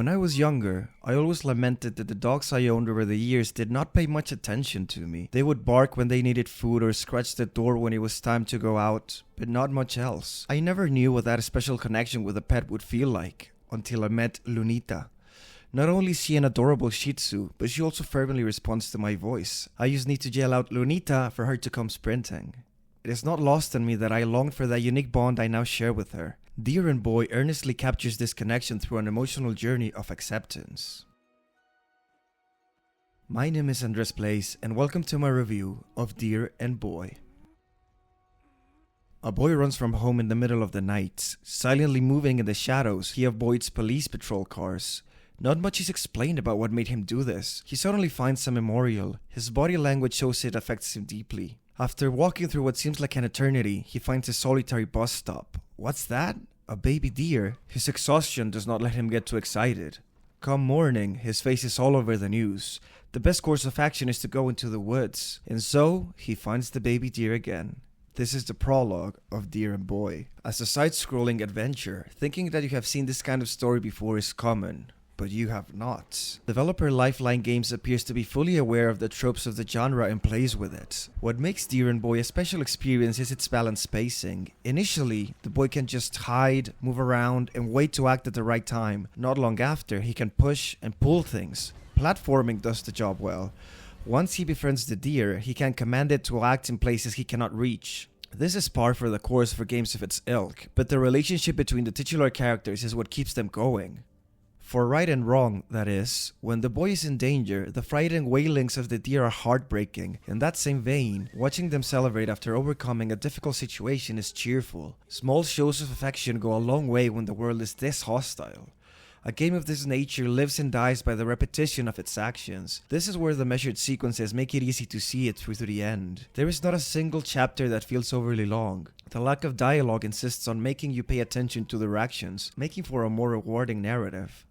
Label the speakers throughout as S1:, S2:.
S1: When I was younger, I always lamented that the dogs I owned over the years did not pay much attention to me. They would bark when they needed food or scratch the door when it was time to go out, but not much else. I never knew what that special connection with a pet would feel like, until I met Lunita. Not only is she an adorable Shih Tzu, but she also fervently responds to my voice. I just need to yell out Lunita for her to come sprinting. It is not lost on me that I long for that unique bond I now share with her. Deer and Boy earnestly captures this connection through an emotional journey of acceptance. My name is Andres Place, and welcome to my review of Deer and Boy. A boy runs from home in the middle of the night. Silently moving in the shadows, he avoids police patrol cars. Not much is explained about what made him do this. He suddenly finds a memorial. His body language shows it affects him deeply. After walking through what seems like an eternity, he finds a solitary bus stop. What's that? A baby deer? His exhaustion does not let him get too excited. Come morning, his face is all over the news. The best course of action is to go into the woods. And so, he finds the baby deer again. This is the prologue of Deer and Boy. As a side-scrolling adventure, thinking that you have seen this kind of story before is common. But you have not. Developer Lifeline Games appears to be fully aware of the tropes of the genre and plays with it. What makes Deer and Boy a special experience is its balanced pacing. Initially, the boy can just hide, move around, and wait to act at the right time. Not long after, he can push and pull things. Platforming does the job well. Once he befriends the deer, he can command it to act in places he cannot reach. This is par for the course for games of its ilk, but the relationship between the titular characters is what keeps them going. For right and wrong, that is, when the boy is in danger, the frightened wailings of the deer are heartbreaking. In that same vein, watching them celebrate after overcoming a difficult situation is cheerful. Small shows of affection go a long way when the world is this hostile. A game of this nature lives and dies by the repetition of its actions. This is where the measured sequences make it easy to see it through to the end. There is not a single chapter that feels overly long. The lack of dialogue insists on making you pay attention to their actions, making for a more rewarding narrative.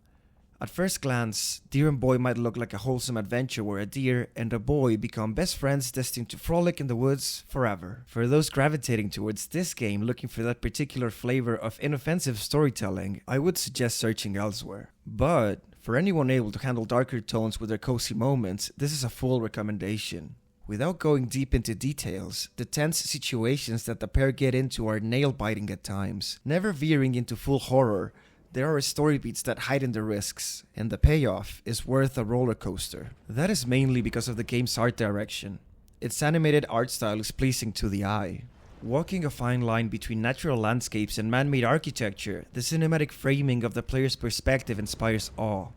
S1: At first glance, Deer and Boy might look like a wholesome adventure where a deer and a boy become best friends destined to frolic in the woods forever. For those gravitating towards this game looking for that particular flavor of inoffensive storytelling, I would suggest searching elsewhere. But for anyone able to handle darker tones with their cozy moments, this is a full recommendation. Without going deep into details, the tense situations that the pair get into are nail-biting at times, never veering into full horror. There are story beats that heighten the risks, and the payoff is worth a roller coaster. That is mainly because of the game's art direction. Its animated art style is pleasing to the eye. Walking a fine line between natural landscapes and man-made architecture, the cinematic framing of the player's perspective inspires awe.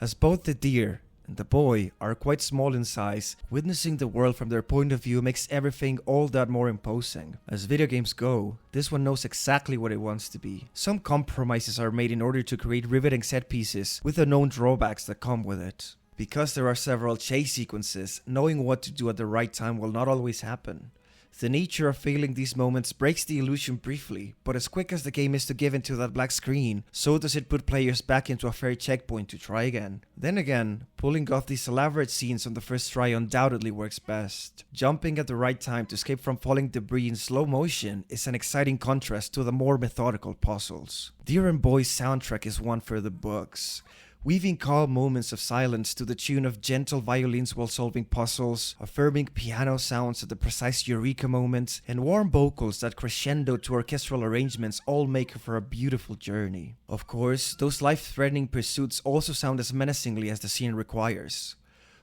S1: As both the deer and the boy are quite small in size, witnessing the world from their point of view makes everything all that more imposing. As video games go, this one knows exactly what it wants to be. Some compromises are made in order to create riveting set pieces with the known drawbacks that come with it. Because there are several chase sequences, knowing what to do at the right time will not always happen. The nature of failing these moments breaks the illusion briefly, but as quick as the game is to give into that black screen, so does it put players back into a fair checkpoint to try again. Then again, pulling off these elaborate scenes on the first try undoubtedly works best. Jumping at the right time to escape from falling debris in slow motion is an exciting contrast to the more methodical puzzles. Deer and Boy's soundtrack is one for the books. Weaving calm moments of silence to the tune of gentle violins while solving puzzles, affirming piano sounds at the precise eureka moments, and warm vocals that crescendo to orchestral arrangements all make for a beautiful journey. Of course, those life-threatening pursuits also sound as menacingly as the scene requires.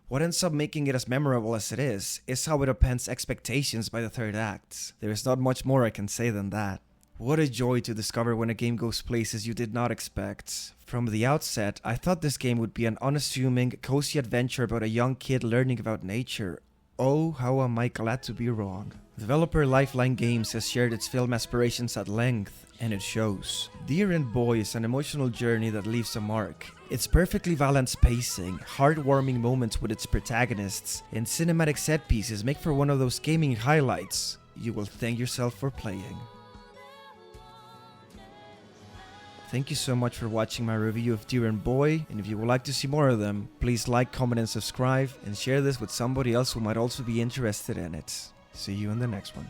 S1: What ends up making it as memorable as it is how it upends expectations by the third act. There is not much more I can say than that. What a joy to discover when a game goes places you did not expect. From the outset, I thought this game would be an unassuming, cozy adventure about a young kid learning about nature. Oh, how am I glad to be wrong. Developer Lifeline Games has shared its film aspirations at length, and it shows. Deer and Boy is an emotional journey that leaves a mark. Its perfectly balanced pacing, heartwarming moments with its protagonists, and cinematic set pieces make for one of those gaming highlights you will thank yourself for playing. Thank you so much for watching my review of Deer and Boy, and if you would like to see more of them, please like, comment, and subscribe, and share this with somebody else who might also be interested in it. See you in the next one.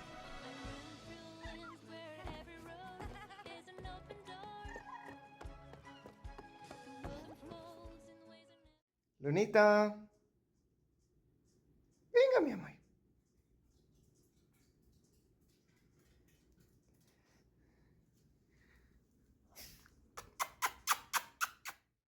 S1: Lunita!